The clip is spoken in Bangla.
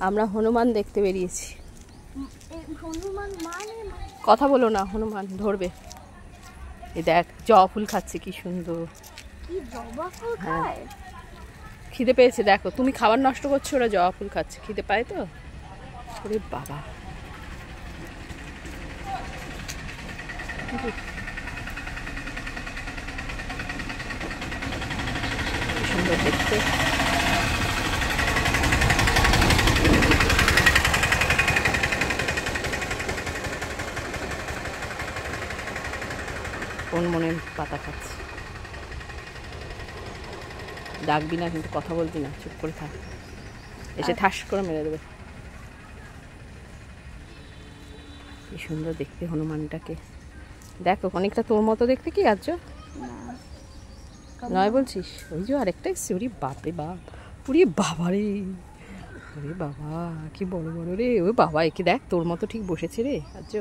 আমরা হনুমান দেখতে বেরিয়েছি। কথা বলো না, হনুমান ধরবে। এই দেখ জবা ফুল খাচ্ছে, কি সুন্দর। হ্যাঁ খিদে পেয়েছে দেখো, তুমি খাবার নষ্ট করছো, ওরা জবা ফুল খাচ্ছে, খিদে পায় তো। ওরে বাবা কি সুন্দর দেখতে। কোন মনে পাতা খাচ্ছে। ডাকবি না কিন্তু, কথা বলবি না, চুপ করে থাক, এসে ঠাস করে মেরে দেবে। কি সুন্দর দেখতে হনুমানটাকে, দেখো অনেকটা তোর মতো দেখতে। কি আজ নয় বলছিস? ওই যে আরেকটা এসছে, ওরে বাপরে বাপ, ওরে বাবা রে, ওরে বাবা কি বড় বড় রে। ওই বাবা, একে দেখ তোর মতো ঠিক বসেছে রে আজ।